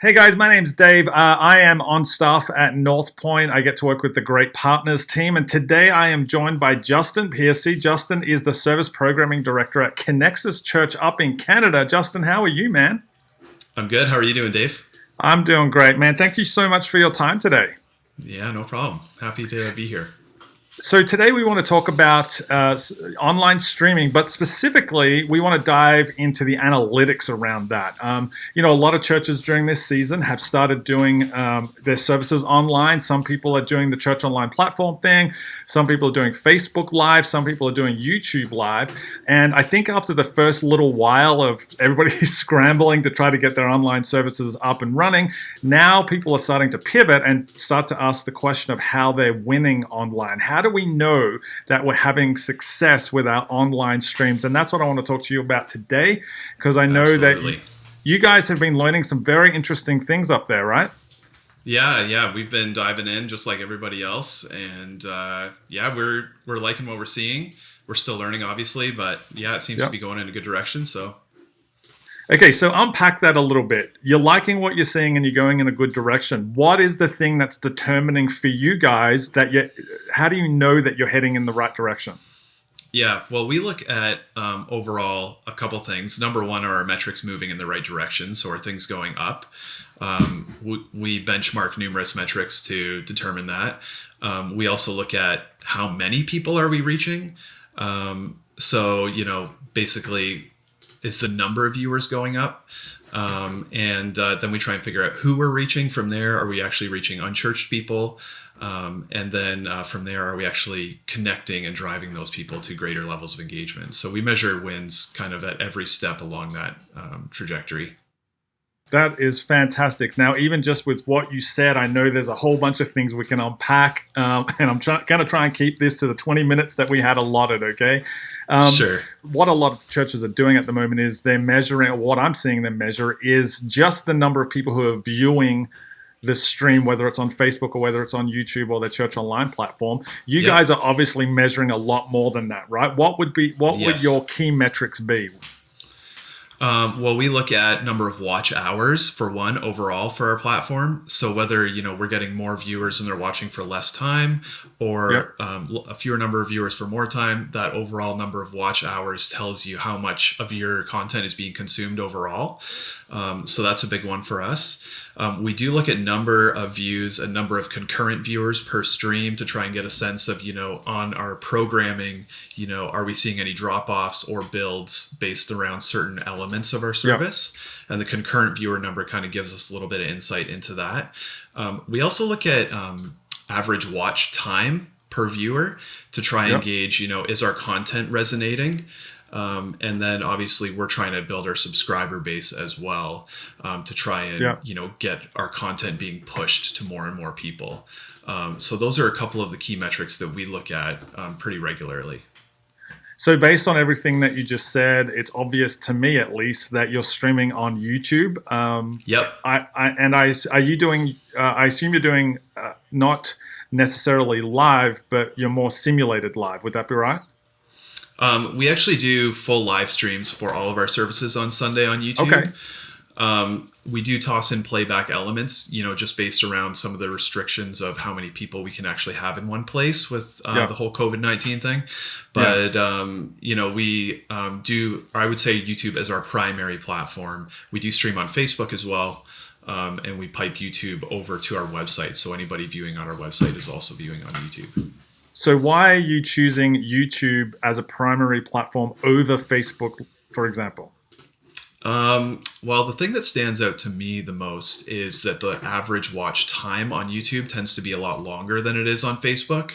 Hey guys, my name's Dave. I am on staff at North Point. I get to work with the Great Partners team, and today I am joined by Justin Piercy. Justin is the Service Programming Director at Connexus Church up in Canada. Justin, how are you, man? I'm good. How are you doing, Dave? I'm doing great, man. Thank you so much for your time today. Yeah, no problem. Happy to be here. So today we want to talk about online streaming, but specifically we want to dive into the analytics around that. A lot of churches during this season have started doing their services online. Some people are doing the church online platform thing. Some people are doing Facebook Live. Some people are doing YouTube Live. And I think after the first little while of everybody scrambling to try to get their online services up and running, now people are starting to pivot and start to ask the question of how they're winning online. How do we know that we're having success with our online streams? And that's what I want to talk to you about today, because I know Absolutely. that you guys have been learning some very interesting things up there, right? Yeah, we've been diving in just like everybody else, and we're liking what we're seeing. We're still learning, obviously, but yeah, it seems to be going in a good direction. So. Okay, so unpack that a little bit. You're liking what you're seeing and you're going in a good direction. What is the thing that's determining for you guys how do you know that you're heading in the right direction? Yeah, well, we look at overall a couple things. Number one, are our metrics moving in the right direction? So are things going up? We benchmark numerous metrics to determine that. We also look at how many people are we reaching? Basically, is the number of viewers going up? Then we try and figure out who we're reaching. From there, are we actually reaching unchurched people? From there, are we actually connecting and driving those people to greater levels of engagement? So we measure wins kind of at every step along that trajectory. That is fantastic. Now, even just with what you said, I know there's a whole bunch of things we can unpack, and I'm going to try and keep this to the 20 minutes that we had allotted, okay? Sure. What a lot of churches are doing at the moment is they're measuring, or what I'm seeing them measure is just the number of people who are viewing the stream, whether it's on Facebook or whether it's on YouTube or the church online platform. You guys are obviously measuring a lot more than that, right? What would your key metrics be? Well, we look at number of watch hours for one overall for our platform. So whether, we're getting more viewers and they're watching for less time, or a fewer number of viewers for more time, that overall number of watch hours tells you how much of your content is being consumed overall. So that's a big one for us. We do look at number of views and number of concurrent viewers per stream to try and get a sense of, on our programming, are we seeing any drop-offs or builds based around certain elements of our service? And the concurrent viewer number kind of gives us a little bit of insight into that. We also look at average watch time per viewer to try and gauge, is our content resonating? And then obviously we're trying to build our subscriber base as well, to try and, get our content being pushed to more and more people. So those are a couple of the key metrics that we look at pretty regularly. So based on everything that you just said, it's obvious to me, at least, that you're streaming on YouTube. Yep. I assume you're doing not necessarily live, but you're more simulated live. Would that be right? We actually do full live streams for all of our services on Sunday on YouTube. Okay. We do toss in playback elements, just based around some of the restrictions of how many people we can actually have in one place with the whole COVID-19 thing. But, we I would say YouTube is our primary platform. We do stream on Facebook as well. And we pipe YouTube over to our website. So anybody viewing on our website is also viewing on YouTube. So why are you choosing YouTube as a primary platform over Facebook, for example? Well, the thing that stands out to me the most is that the average watch time on YouTube tends to be a lot longer than it is on Facebook.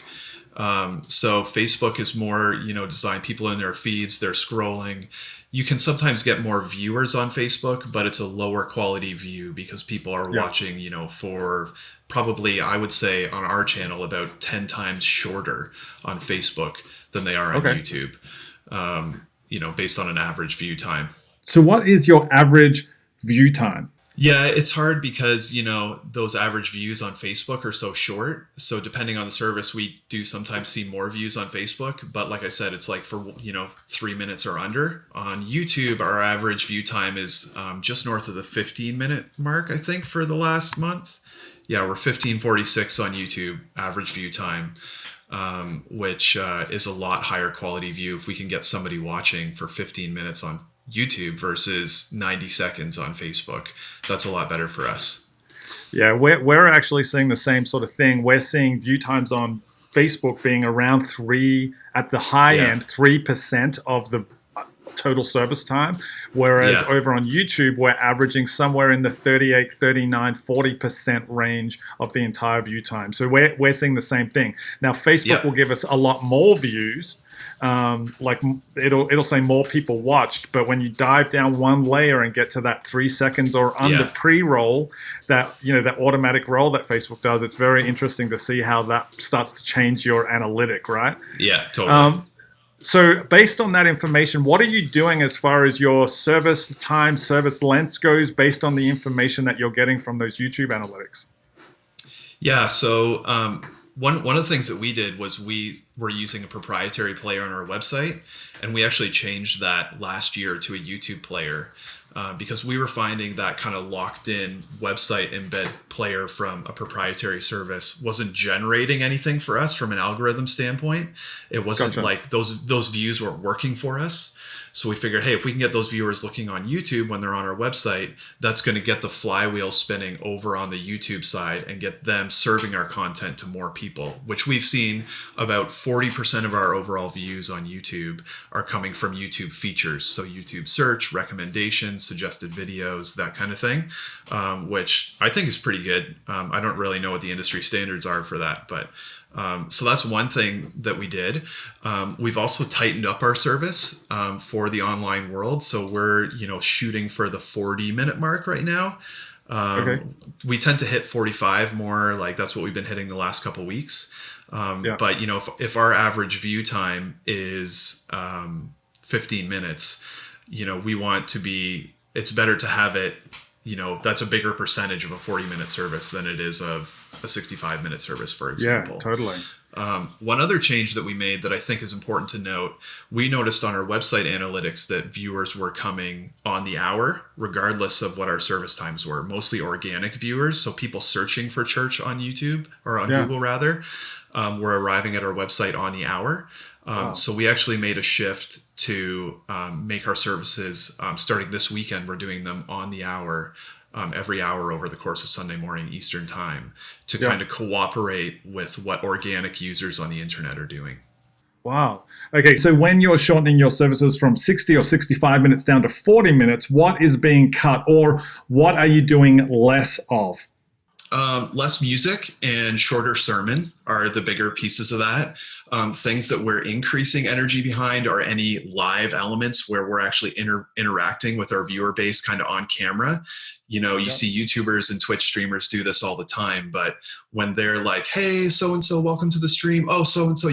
So Facebook is more, designed, people in their feeds, they're scrolling. You can sometimes get more viewers on Facebook, but it's a lower quality view because people are watching, for probably, I would say on our channel, about 10 times shorter on Facebook than they are on YouTube, based on an average view time. So what is your average view time? Yeah, it's hard because, those average views on Facebook are so short. So depending on the service, we do sometimes see more views on Facebook. But like I said, it's like for, 3 minutes or under. On YouTube, our average view time is just north of the 15-minute mark, I think, for the last month. Yeah, we're 15:46 on YouTube, average view time, which is a lot higher quality view if we can get somebody watching for 15 minutes on YouTube versus 90 seconds on Facebook. That's a lot better for us. Yeah, we're actually seeing the same sort of thing. We're seeing view times on Facebook being around at the high end, 3% of the total service time. Whereas over on YouTube, we're averaging somewhere in the 38, 39, 40% range of the entire view time. So we're seeing the same thing. Now, Facebook will give us a lot more views. Like it'll say more people watched, but when you dive down one layer and get to that 3 seconds or under pre-roll, that automatic roll that Facebook does, it's very interesting to see how that starts to change your analytic, right? Yeah, totally. So based on that information, what are you doing as far as your service time, service length goes based on the information that you're getting from those YouTube analytics? Yeah, so one of the things that we did was we were using a proprietary player on our website, and we actually changed that last year to a YouTube player because we were finding that kind of locked in website embed player from a proprietary service wasn't generating anything for us from an algorithm standpoint. It wasn't like those views weren't working for us. So we figured, hey, if we can get those viewers looking on YouTube when they're on our website, that's going to get the flywheel spinning over on the YouTube side and get them serving our content to more people, which we've seen about 40% of our overall views on YouTube are coming from YouTube features. So YouTube search, recommendations, suggested videos, that kind of thing, which I think is pretty good. I don't really know what the industry standards are for that, but so that's one thing that we did. We've also tightened up our service for the online world. So we're, shooting for the 40-minute mark right now. We tend to hit 45 more, like that's what we've been hitting the last couple of weeks. But, if our average view time is 15 minutes, we want to be, it's better to have it, that's a bigger percentage of a 40-minute service than it is of a 65-minute service, for example. Yeah, totally. One other change that we made that I think is important to note, we noticed on our website analytics that viewers were coming on the hour, regardless of what our service times were, mostly organic viewers. So people searching for church on YouTube or on Google rather, were arriving at our website on the hour. So we actually made a shift to make our services, starting this weekend, we're doing them on the hour, every hour over the course of Sunday morning Eastern time to kind of cooperate with what organic users on the internet are doing. Wow. Okay, so when you're shortening your services from 60 or 65 minutes down to 40 minutes, what is being cut or what are you doing less of? Less music and shorter sermon are the bigger pieces of that. Things that we're increasing energy behind are any live elements where we're actually interacting with our viewer base kind of on camera. You see YouTubers and Twitch streamers do this all the time, but when they're like, hey, so-and-so, welcome to the stream. Oh, so-and-so,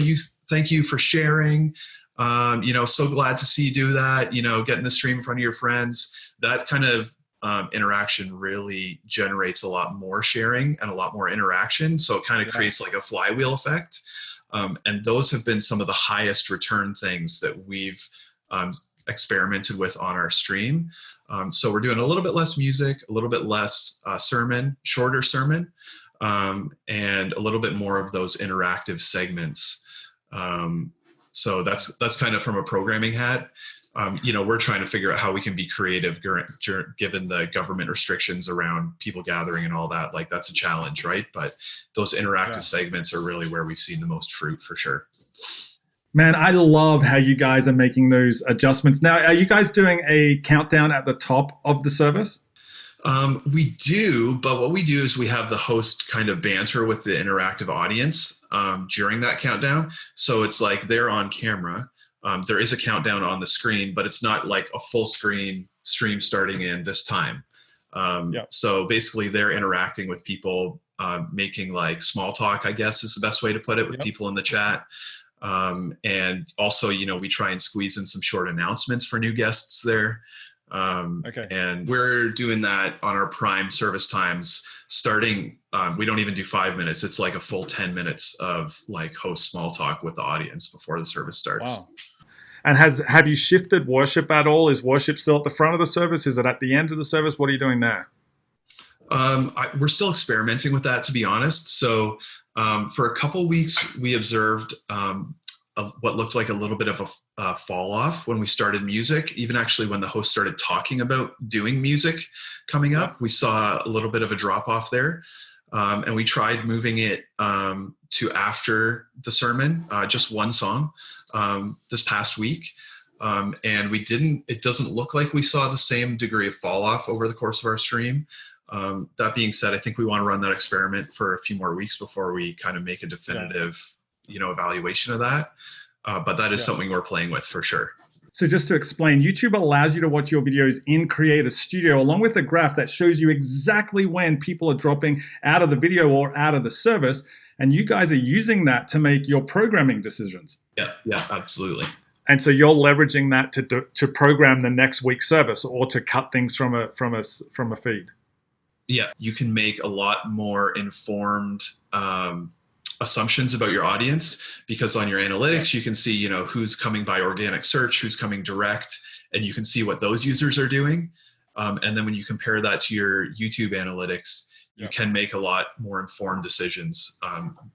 thank you for sharing. So glad to see you do that, get in the stream in front of your friends. That kind of interaction really generates a lot more sharing and a lot more interaction. So it kind of creates like a flywheel effect. And those have been some of the highest return things that we've experimented with on our stream. So we're doing a little bit less music, a little bit less sermon, shorter sermon, and a little bit more of those interactive segments. So that's kind of from a programming hat. We're trying to figure out how we can be creative given the government restrictions around people gathering and all that. Like that's a challenge, right? But those interactive segments are really where we've seen the most fruit for sure. Man, I love how you guys are making those adjustments. Now, are you guys doing a countdown at the top of the service? We do, but what we do is we have the host kind of banter with the interactive audience during that countdown. So it's like they're on camera. There is a countdown on the screen, but it's not like a full screen stream starting in this time. So basically they're interacting with people, making like small talk, I guess is the best way to put it, with people in the chat. And also, we try and squeeze in some short announcements for new guests there. Okay. And we're doing that on our prime service times starting. We don't even do 5 minutes. It's like a full 10 minutes of like host small talk with the audience before the service starts. Wow. And have you shifted worship at all? Is worship still at the front of the service? Is it at the end of the service? What are you doing there? We're still experimenting with that, to be honest. So for a couple weeks, we observed what looked like a little bit of a fall off when we started music. Even actually when the host started talking about doing music coming up, we saw a little bit of a drop off there. And we tried moving it to after the sermon, just one song this past week. And it doesn't look like we saw the same degree of fall off over the course of our stream. That being said, I think we want to run that experiment for a few more weeks before we kind of make a definitive, evaluation of that. But that is something we're playing with for sure. So just to explain, YouTube allows you to watch your videos in Creator Studio along with a graph that shows you exactly when people are dropping out of the video or out of the service. And you guys are using that to make your programming decisions. Yeah, absolutely. And so you're leveraging that to program the next week's service or to cut things from a feed. Yeah, you can make a lot more informed assumptions about your audience, because on your analytics you can see who's coming by organic search, who's coming direct, and you can see what those users are doing. And then when you compare that to your YouTube analytics, you can make a lot more informed decisions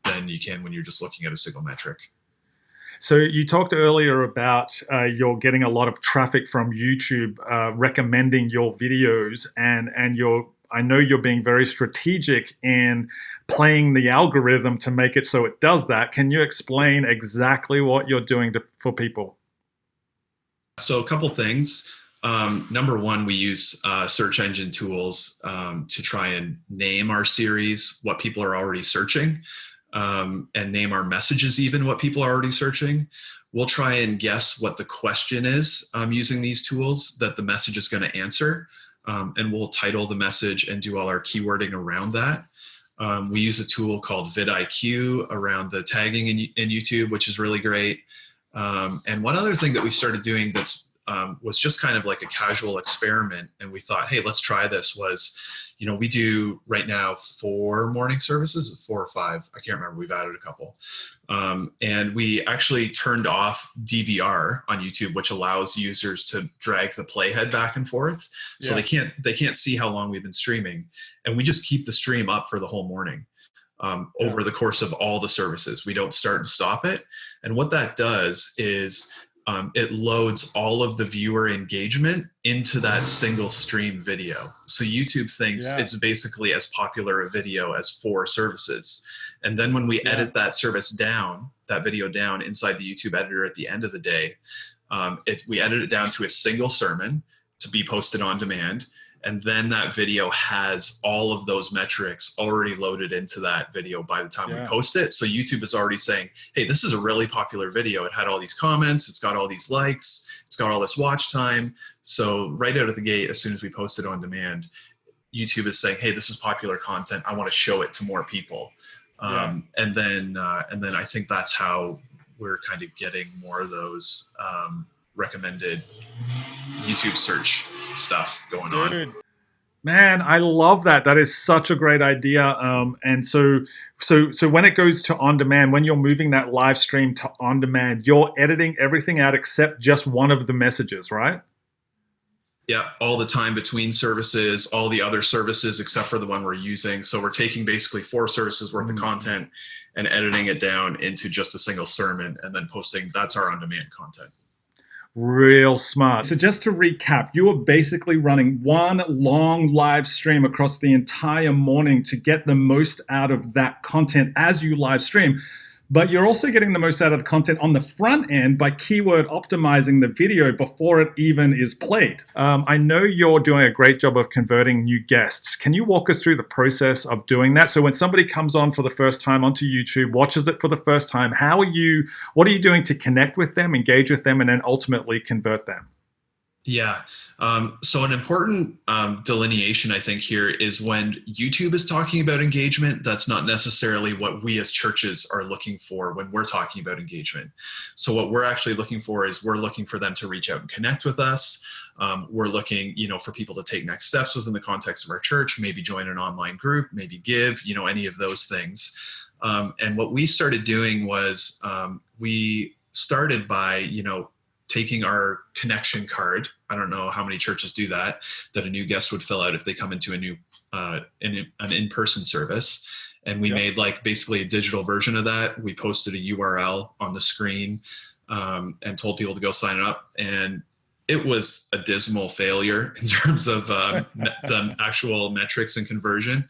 than you can when you're just looking at a single metric. So you talked earlier about you're getting a lot of traffic from YouTube recommending your videos, and I know you're being very strategic in playing the algorithm to make it so it does that. Can you explain exactly what you're doing for people? So a couple things. Number one, we use search engine tools to try and name our series what people are already searching, and name our messages even what people are already searching. We'll try and guess what the question is using these tools that the message is going to answer. And we'll title the message and do all our keywording around that. We use a tool called vidIQ around the tagging in YouTube, which is really great. And one other thing that we started doing was just kind of like a casual experiment, and we thought, hey, let's try this, was, we do right now 4 morning services, 4 or 5, I can't remember, we've added a couple. And we actually turned off DVR on YouTube, which allows users to drag the playhead back and forth. So they can't see how long we've been streaming. And we just keep the stream up for the whole morning over the course of all the services. We don't start and stop it. And what that does is it loads all of the viewer engagement into that single stream video. So YouTube thinks it's basically as popular a video as 4 services. And then when we edit that video down inside the YouTube editor at the end of the day, we edit it down to a single sermon to be posted on demand. And then that video has all of those metrics already loaded into that video by the time we post it. So YouTube is already saying, hey, this is a really popular video. It had all these comments. It's got all these likes. It's got all this watch time. So right out of the gate, as soon as we post it on demand, YouTube is saying, hey, this is popular content. I want to show it to more people. And then I think that's how we're kind of getting more of those recommended YouTube search stuff going on. Man, I love that. That is such a great idea. And so when it goes to on demand, when you're moving that live stream to on demand, you're editing everything out except just one of the messages, right? Yeah, all the time between services, all the other services except for the one we're using. So we're taking basically 4 services worth of content and editing it down into just a single sermon and then posting. That's our on-demand content. Real smart. So just to recap, you are basically running one long live stream across the entire morning to get the most out of that content as you live stream. But you're also getting the most out of the content on the front end by keyword optimizing the video before it even is played. I know you're doing a great job of converting new guests. Can you walk us through the process of doing that? So when somebody comes on for the first time onto YouTube, watches it for the first time, what are you doing to connect with them, engage with them, and then ultimately convert them? Yeah. So an important delineation, I think, here is when YouTube is talking about engagement, that's not necessarily what we as churches are looking for when we're talking about engagement. So what we're actually looking for is we're looking for them to reach out and connect with us. We're looking, for people to take next steps within the context of our church, maybe join an online group, maybe give, any of those things. And what we started doing was we started by, taking our connection card. I don't know how many churches do that a new guest would fill out if they come into a new an in-person service. And we made basically a digital version of that. We posted a URL on the screen and told people to go sign up. And it was a dismal failure in terms of the actual metrics and conversion.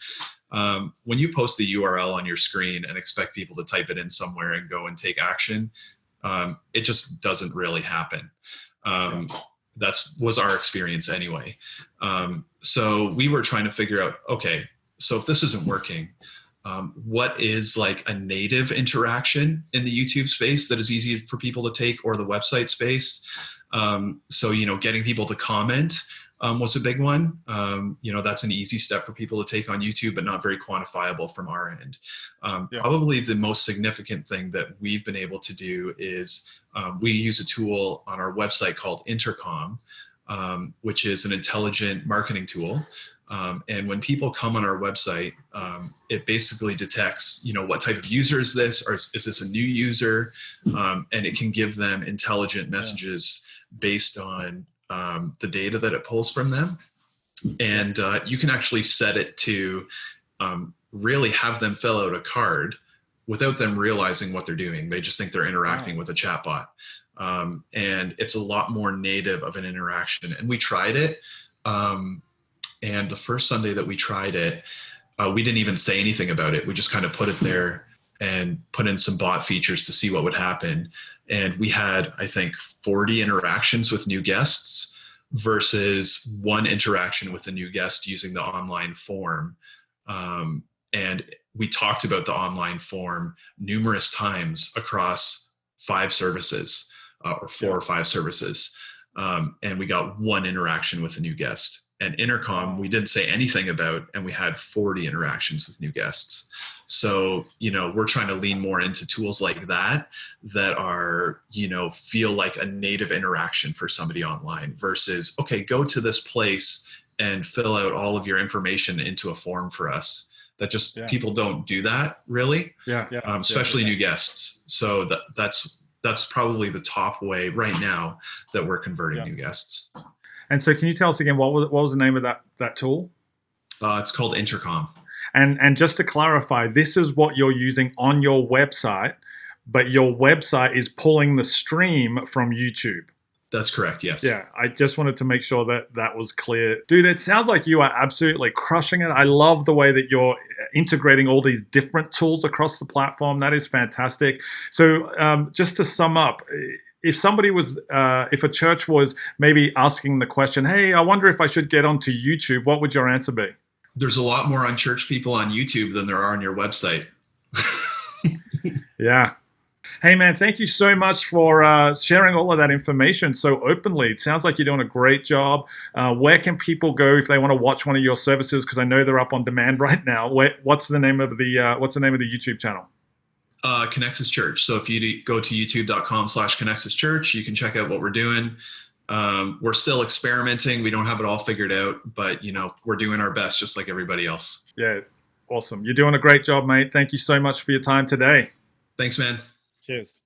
When you post the URL on your screen and expect people to type it in somewhere and go and take action, it just doesn't really happen. That was our experience anyway. So we were trying to figure out, okay, so if this isn't working, what is like a native interaction in the YouTube space that is easy for people to take, or the website space? So, getting people to comment was a big one. That's an easy step for people to take on YouTube, but not very quantifiable from our end. Probably the most significant thing that we've been able to do is we use a tool on our website called Intercom, which is an intelligent marketing tool. And when people come on our website, it basically detects, what type of user is this, or is this a new user? And it can give them intelligent messages based on the data that it pulls from them. And you can actually set it to really have them fill out a card without them realizing what they're doing. They just think they're interacting with a chatbot. And it's a lot more native of an interaction. And we tried it. And the first Sunday that we tried it, we didn't even say anything about it. We just kind of put it there and put in some bot features to see what would happen. And we had, I think, 40 interactions with new guests versus one interaction with a new guest using the online form. And we talked about the online form numerous times across 5 services or 4 or 5 services. And we got 1 interaction with a new guest. And Intercom, we didn't say anything about, and we had 40 interactions with new guests. So, we're trying to lean more into tools like that are, feel like a native interaction for somebody online versus, okay, go to this place and fill out all of your information into a form for us. That just, people don't do that really, especially new guests. So that's probably the top way right now that we're converting new guests. And so can you tell us again, what was the name of that tool? It's called Intercom. And just to clarify, this is what you're using on your website, but your website is pulling the stream from YouTube. That's correct, yes. Yeah, I just wanted to make sure that was clear. Dude, it sounds like you are absolutely crushing it. I love the way that you're integrating all these different tools across the platform. That is fantastic. So just to sum up, if somebody was, if a church was maybe asking the question, hey, I wonder if I should get onto YouTube, what would your answer be? There's a lot more unchurched people on YouTube than there are on your website. Yeah. Hey, man, thank you so much for sharing all of that information so openly. It sounds like you're doing a great job. Where can people go if they want to watch one of your services? Because I know they're up on demand right now. What's the name of the YouTube channel? Connexus Church. So if you go to youtube.com/Connexus Church, you can check out what we're doing. We're still experimenting. We don't have it all figured out, but we're doing our best just like everybody else. Yeah. Awesome. You're doing a great job, mate. Thank you so much for your time today. Thanks, man. Cheers.